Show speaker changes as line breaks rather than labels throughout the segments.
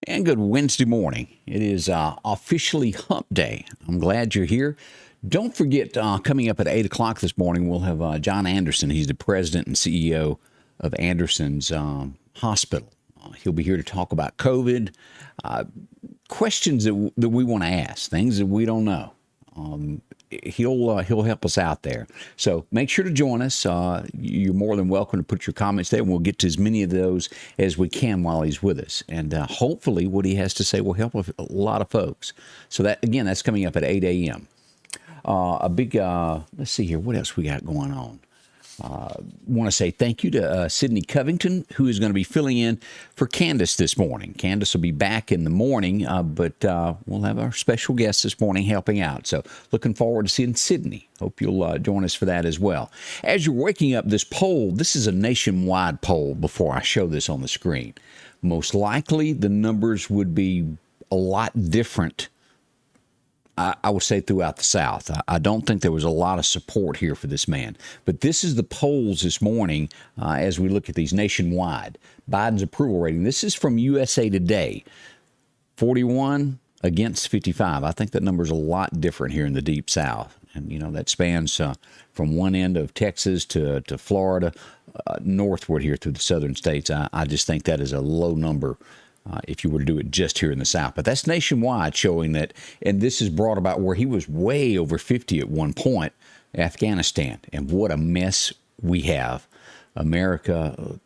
And good Wednesday morning. It is officially hump day. I'm glad you're here. Don't forget, coming up at 8 o'clock this morning, we'll have John Anderson. He's the president and CEO of Anderson's Hospital. He'll be here to talk about COVID, questions that we want to ask, things that we don't know. He'll help us out there. So make sure to join us. You're more than welcome to put your comments there, and we'll get to as many of those as we can while he's with us. And hopefully what he has to say will help a lot of folks. So that, again, that's coming up at 8 a.m. Let's see here, what else we got going on? Want to say thank you to Sydney Covington, who is going to be filling in for Candace this morning. Candace will be back in the morning, but we'll have our special guest this morning helping out. So looking forward to seeing Sydney. Hope you'll join us for that as well. As you're waking up, this poll, this is a nationwide poll before I show this on the screen. Most likely the numbers would be a lot different, I would say, throughout the South. I don't think there was a lot of support here for this man. But this is the polls this morning as we look at these nationwide. Biden's approval rating. This is from USA Today. 41 against 55. I think that number's a lot different here in the Deep South. And, you know, that spans from one end of Texas to Florida, northward here through the southern states. I just think that is a low number if you were to do it just here in the South. But that's nationwide, showing that, and this is brought about where he was way over 50 at one point, Afghanistan. And what a mess we have. America,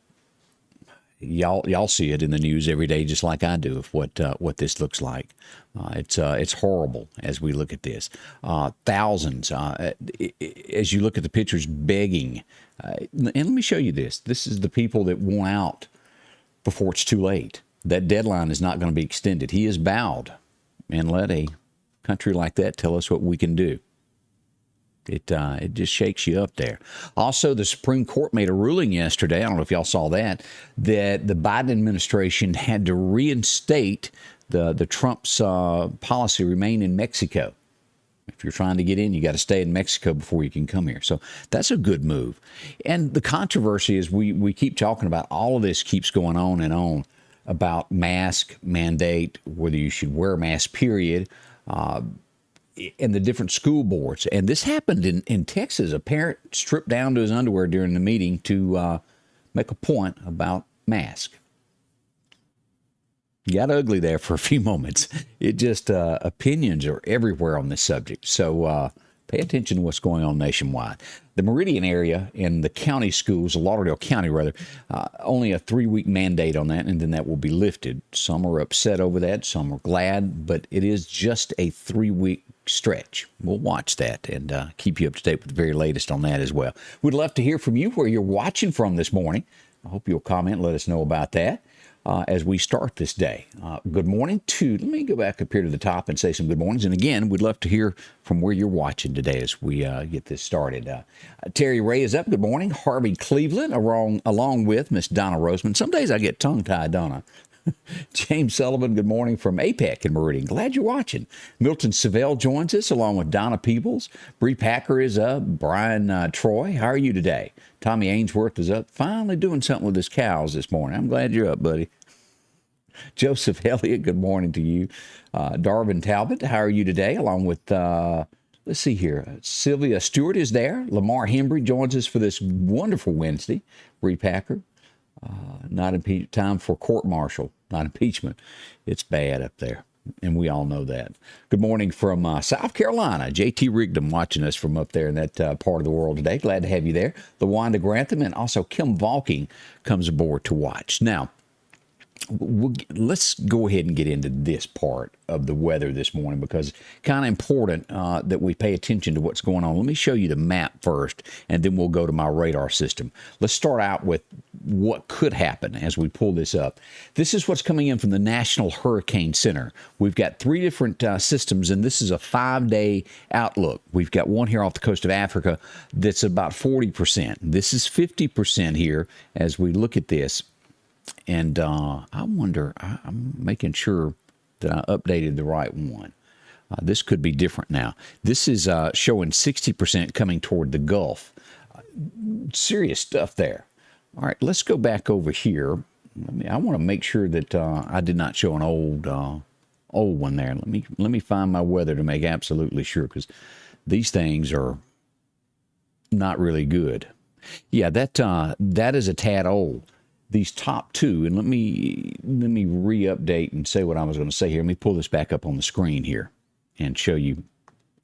y'all see it in the news every day just like I do of what this looks like. It's horrible as we look at this. Thousands, as you look at the pictures, begging. And let me show you this. This is the people that want out before it's too late. That deadline is not going to be extended. He is bowed, and let a country like that tell us what we can do. It just shakes you up there. Also, the Supreme Court made a ruling yesterday, I don't know if y'all saw that the Biden administration had to reinstate the Trump's policy, remain in Mexico. If you're trying to get in, you got to stay in Mexico before you can come here. So that's a good move. And the controversy is we keep talking about, all of this keeps going on and on, about mask mandate, whether you should wear a mask, period, and the different school boards. And this happened in Texas. A parent stripped down to his underwear during the meeting to make a point about mask. Got ugly there for a few moments. It just, opinions are everywhere on this subject. So pay attention to what's going on nationwide. The Meridian area and the county schools, Lauderdale County rather, only a 3-week mandate on that, and then that will be lifted. Some are upset over that, some are glad, but it is just a 3-week stretch. We'll watch that and keep you up to date with the very latest on that as well. We'd love to hear from you where you're watching from this morning. I hope you'll comment and let us know about that. As we start this day. Good morning to, let me go back up here to the top and say some good mornings. And again, we'd love to hear from where you're watching today as we get this started. Terry Ray is up. Good morning. Harvey Cleveland, along with Miss Donna Roseman. Some days I get tongue-tied, Donna. James Sullivan, good morning from APEC in Meridian. Glad you're watching. Milton Savell joins us along with Donna Peebles. Bree Packer is up. Brian Troy, how are you today? Tommy Ainsworth is up, finally doing something with his cows this morning. I'm glad you're up, buddy. Joseph Elliott, good morning to you. Darvin Talbot, how are you today? Along with, let's see here, Sylvia Stewart is there. Lamar Hembry joins us for this wonderful Wednesday. Bree Packer, time for court-martial, not impeachment. It's bad up there, and we all know that. Good morning from South Carolina. J.T. Rigdon watching us from up there in that part of the world today. Glad to have you there. LaWanda Grantham, and also Kim Valking comes aboard to watch. Now, let's go ahead and get into this part of the weather this morning, because it's kind of important that we pay attention to what's going on. Let me show you the map first, and then we'll go to my radar system. Let's start out with what could happen as we pull this up. This is what's coming in from the National Hurricane Center. We've got 3 different systems, and this is a 5-day outlook. We've got one here off the coast of Africa that's about 40%. This is 50% here as we look at this. And I wonder, I'm making sure that I updated the right one. This could be different now. This is showing 60% coming toward the Gulf. Serious stuff there. All right, let's go back over here I want to make sure that I did not show an old one there. Let me find my weather to make absolutely sure, because these things are not really good. Yeah, that is a tad old. These top two, and let me re-update and say what I was going to say here. Let me pull this back up on the screen here and show you.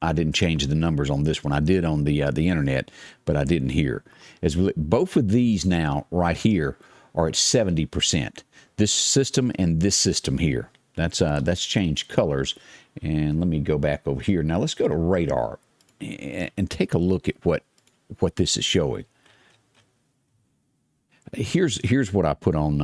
I didn't change the numbers on this one. I did on the internet, but I didn't here. As we look, both of these now right here are at 70%. This system and this system here. That's changed colors. And let me go back over here. Now let's go to radar and take a look at what this is showing. Here's what I put on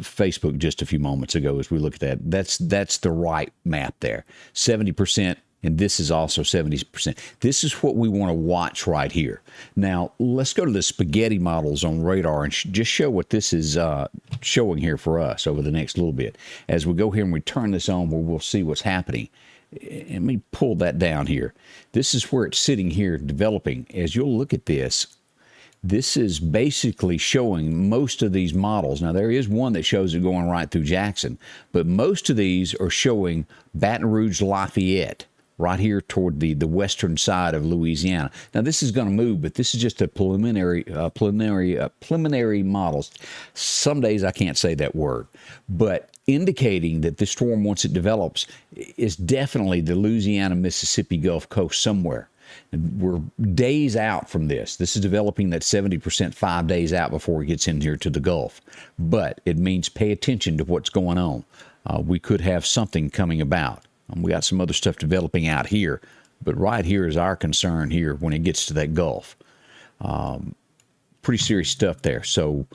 Facebook just a few moments ago. As we look at that, that's the right map there. 70%. And this is also 70%. This is what we want to watch right here. Now, let's go to the spaghetti models on radar and just show what this is showing here for us over the next little bit. As we go here and we turn this on, we'll see what's happening. And let me pull that down here. This is where it's sitting here developing. As you'll look at this, this is basically showing most of these models. Now, there is one that shows it going right through Jackson, but most of these are showing Baton Rouge, Lafayette, right here toward the western side of Louisiana. Now, this is going to move, but this is just a preliminary models. Some days I can't say that word, but indicating that this storm, once it develops, is definitely the Louisiana-Mississippi Gulf Coast somewhere. We're days out from this. This is developing that 70% 5 days out before it gets in here to the Gulf. But it means pay attention to what's going on. We could have something coming about. We got some other stuff developing out here, but right here is our concern here when it gets to that Gulf. Pretty serious stuff there. So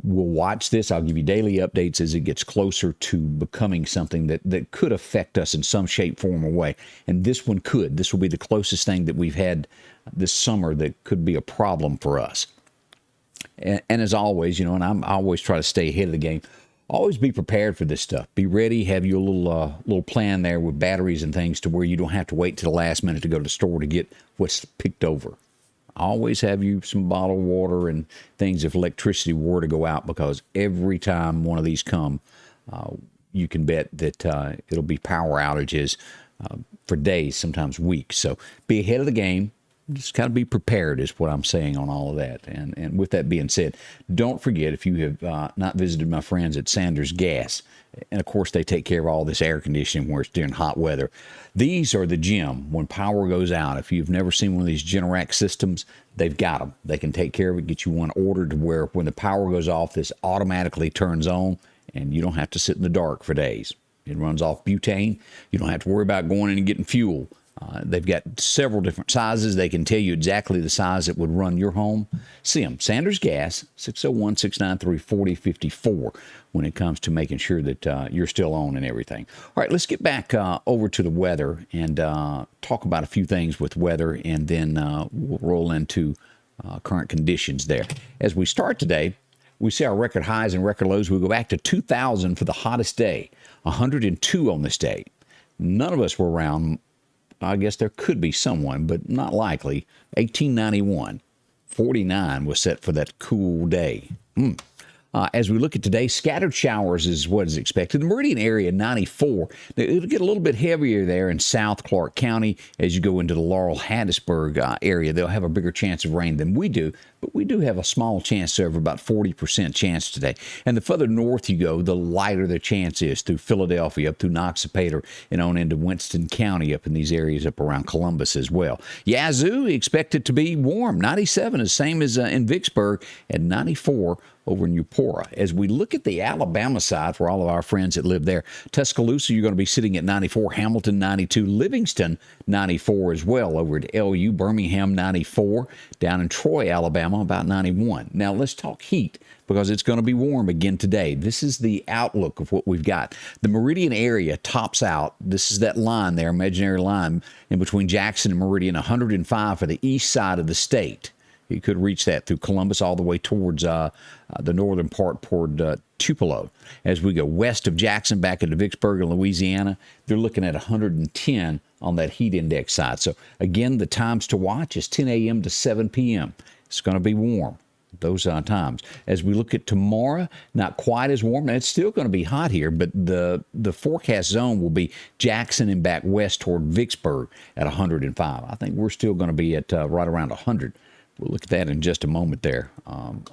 we'll watch this. I'll give you daily updates as it gets closer to becoming something that could affect us in some shape, form, or way. And this one could. This will be the closest thing that we've had this summer that could be a problem for us. And as always, and I always try to stay ahead of the game. Always be prepared for this stuff. Be ready. Have your little plan there with batteries and things to where you don't have to wait till the last minute to go to the store to get what's picked over. Always have you some bottled water and things if electricity were to go out, because every time one of these come, you can bet that it'll be power outages for days, sometimes weeks. So be ahead of the game. Just kind of be prepared is what I'm saying on all of that. And with that being said, don't forget, if you have not visited my friends at Sanders Gas, and of course they take care of all this air conditioning where it's during hot weather. These are the gem when power goes out. If you've never seen one of these Generac systems, they've got them. They can take care of it, get you one ordered to where when the power goes off, this automatically turns on and you don't have to sit in the dark for days. It runs off butane. You don't have to worry about going in and getting fuel. They've got several different sizes. They can tell you exactly the size that would run your home. See them, Sanders Gas, 601-693-4054, when it comes to making sure that you're still on and everything. All right, let's get back over to the weather and talk about a few things with weather, and then we'll roll into current conditions there. As we start today, we see our record highs and record lows. We go back to 2000 for the hottest day, 102 on this day. None of us were around. I guess there could be someone, but not likely. 1891, 49 was set for that cool day. As we look at today, scattered showers is what is expected. The Meridian area, 94. Now, it'll get a little bit heavier there in South Clark County as you go into the Laurel-Hattiesburg area. They'll have a bigger chance of rain than we do, but we do have a small chance of about 40% chance today. And the further north you go, the lighter the chance is through Philadelphia, up through Noxapater, and on into Winston County, up in these areas up around Columbus as well. Yazoo, expect it to be warm. 97 is the same as in Vicksburg, and 94 over in Eupora. As we look at the Alabama side for all of our friends that live there, Tuscaloosa, you're going to be sitting at 94, Hamilton 92, Livingston 94 as well over at LU, Birmingham 94, down in Troy, Alabama about 91. Now let's talk heat, because it's going to be warm again today. This is the outlook of what we've got. The Meridian area tops out. This is that line there, imaginary line in between Jackson and Meridian, 105 for the east side of the state. You could reach that through Columbus all the way towards the northern part toward Tupelo. As we go west of Jackson back into Vicksburg and Louisiana, they're looking at 110 on that heat index side. So again, the times to watch is 10 a.m. to 7 p.m. It's going to be warm. those times. As we look at tomorrow, not quite as warm. Now, it's still going to be hot here, but the forecast zone will be Jackson and back west toward Vicksburg at 105. I think we're still going to be at right around 100. We'll look at that in just a moment there on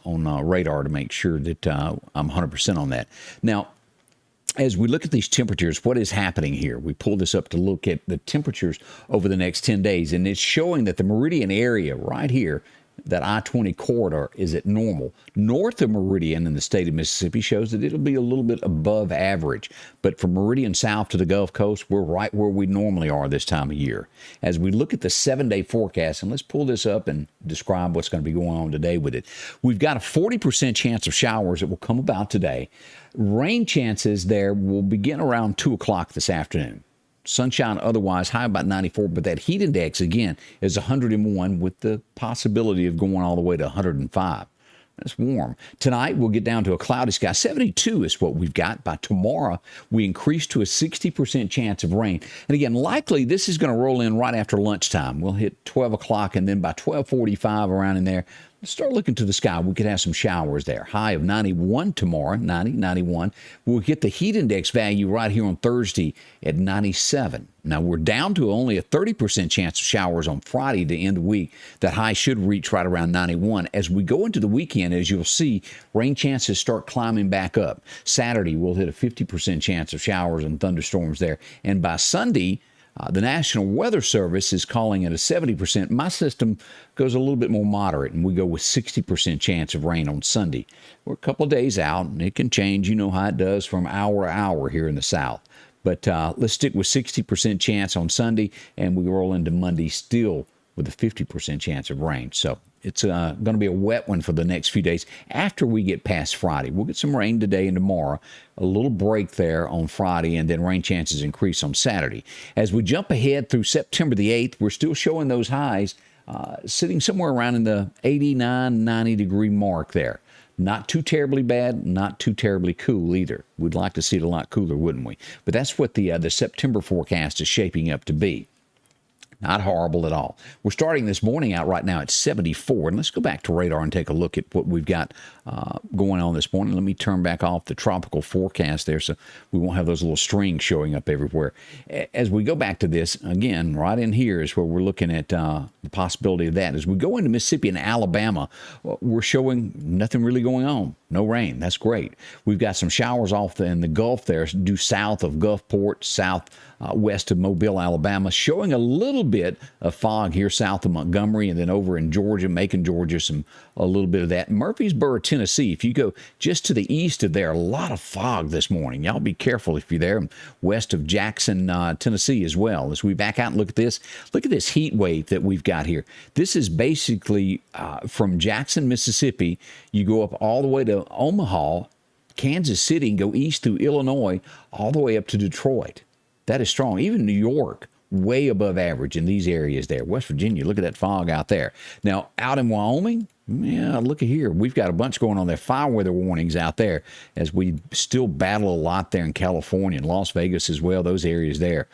radar to make sure that I'm 100% on that. Now, as we look at these temperatures, what is happening here? We pulled this up to look at the temperatures over the next 10 days, and it's showing that the Meridian area right here, that I-20 corridor, is at normal. North of Meridian in the state of Mississippi shows that it'll be a little bit above average. But from Meridian south to the Gulf Coast, we're right where we normally are this time of year. As we look at the 7-day forecast, and let's pull this up and describe what's going to be going on today with it. We've got a 40% chance of showers that will come about today. Rain chances there will begin around 2 o'clock this afternoon. Sunshine otherwise, high about 94, but that heat index, again, is 101 with the possibility of going all the way to 105. That's warm. Tonight, we'll get down to a cloudy sky. 72 is what we've got. By tomorrow, we increase to a 60% chance of rain. And again, likely this is going to roll in right after lunchtime. We'll hit 12 o'clock, and then by 12:45 around in there, start looking to the sky. We could have some showers there. High of 91 tomorrow, 90, 91. We'll get the heat index value right here on Thursday at 97. Now, we're down to only a 30% chance of showers on Friday to end the week. That high should reach right around 91. As we go into the weekend, as you'll see, rain chances start climbing back up. Saturday, we'll hit a 50% chance of showers and thunderstorms there. And by Sunday, the National Weather Service is calling it a 70%. My system goes a little bit more moderate, and we go with 60% chance of rain on Sunday. We're a couple of days out, and it can change. You know how it does from hour to hour here in the South. But let's stick with 60% chance on Sunday, and we roll into Monday still with a 50% chance of rain. So it's going to be a wet one for the next few days after we get past Friday. We'll get some rain today and tomorrow, a little break there on Friday, and then rain chances increase on Saturday. As we jump ahead through September the 8th, we're still showing those highs sitting somewhere around in the 89, 90-degree mark there. Not too terribly bad, not too terribly cool either. We'd like to see it a lot cooler, wouldn't we? But that's what the September forecast is shaping up to be. Not horrible at all. We're starting this morning out right now at 74. And let's go back to radar and take a look at what we've got going on this morning. Let me turn back off the tropical forecast there so we won't have those little strings showing up everywhere. As we go back to this, again, right in here is where we're looking at the possibility of that. As we go into Mississippi and Alabama, we're showing nothing really going on. No rain. That's great. We've got some showers off in the Gulf there, due south of Gulfport, south west of Mobile, Alabama, showing a little bit of fog here south of Montgomery, and then over in Georgia, Macon, Georgia, a little bit of that. Murfreesboro, Tennessee, if you go just to the east of there, a lot of fog this morning. Y'all be careful if you're there. West of Jackson, Tennessee as well. As we back out and look at this heat wave that we've got here. This is basically from Jackson, Mississippi. You go up all the way to Omaha, Kansas City, and go east through Illinois, all the way up to Detroit. That is strong. Even New York, way above average in these areas there. West Virginia, look at that fog out there. Now, out in Wyoming, yeah, look at here. We've got a bunch going on there. Fire weather warnings out there as we still battle a lot there in California and Las Vegas as well, those areas there.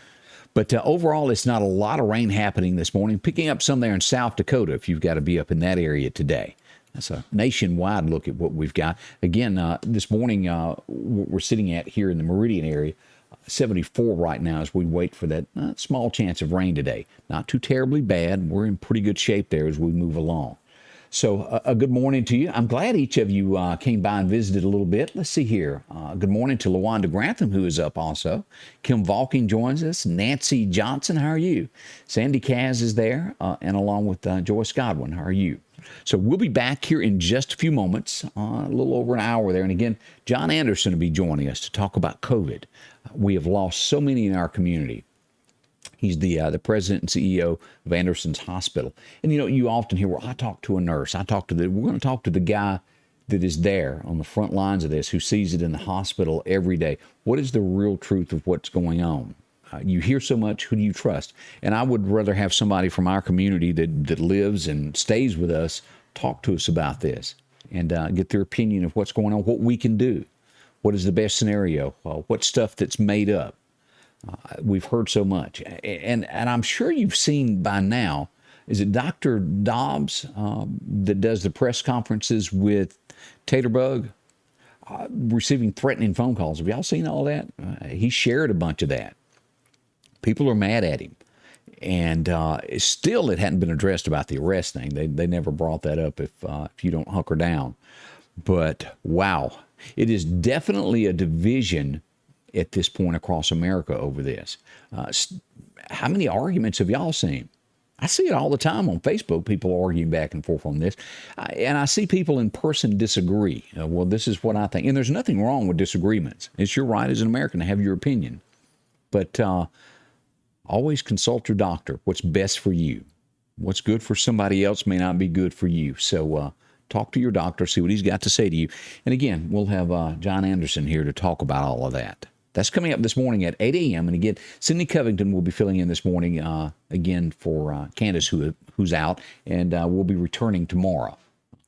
But overall, it's not a lot of rain happening this morning. Picking up some there in South Dakota if you've got to be up in that area today. That's a nationwide look at what we've got. Again, this morning, what we're sitting at here in the Meridian area, 74 right now as we wait for that small chance of rain today. Not too terribly bad. We're in pretty good shape there as we move along. So a good morning to you. I'm glad each of you came by and visited a little bit. Let's see here. Good morning to LaWanda Grantham, who is up also. Kim Valking joins us. Nancy Johnson, how are you? Sandy Kaz is there, and along with Joyce Godwin. How are you? So we'll be back here in just a few moments, a little over an hour there. And again, John Anderson will be joining us to talk about COVID. We have lost so many in our community. He's the president and CEO of Anderson's Hospital. And, you often hear, well, I talk to a nurse. We're going to talk to the guy that is there on the front lines of this, who sees it in the hospital every day. What is the real truth of what's going on? You hear so much, who do you trust? And I would rather have somebody from our community that lives and stays with us talk to us about this and get their opinion of what's going on, what we can do. What is the best scenario? What stuff that's made up? We've heard so much. And I'm sure you've seen by now, is it Dr. Dobbs that does the press conferences with Taterbug, receiving threatening phone calls. Have y'all seen all that? He shared a bunch of that. People are mad at him. And still, it hadn't been addressed about the arrest thing. They never brought that up if you don't hunker down. But wow, it is definitely a division at this point across America over this. How many arguments have y'all seen? I see it all the time on Facebook, people arguing back and forth on this. And I see people in person disagree. Well, this is what I think. And there's nothing wrong with disagreements. It's your right as an American to have your opinion. But always consult your doctor. What's best for you. What's good for somebody else may not be good for you. So talk to your doctor, see what he's got to say to you. And again, we'll have John Anderson here to talk about all of that. That's coming up this morning at 8 a.m. And again, Sydney Covington will be filling in this morning again for Candace, who's out, and will be returning tomorrow.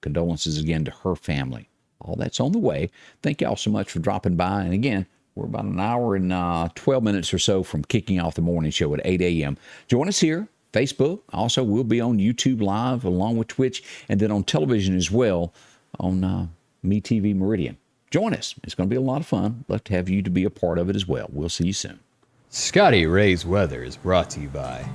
Condolences again to her family. All that's on the way. Thank y'all so much for dropping by. And again, we're about an hour and 12 minutes or so from kicking off the morning show at 8 a.m. Join us here, Facebook. Also, we'll be on YouTube Live along with Twitch, and then on television as well on MeTV Meridian. Join us. It's going to be a lot of fun. Love to have you to be a part of it as well. We'll see you soon.
Scotty Ray's weather is brought to you by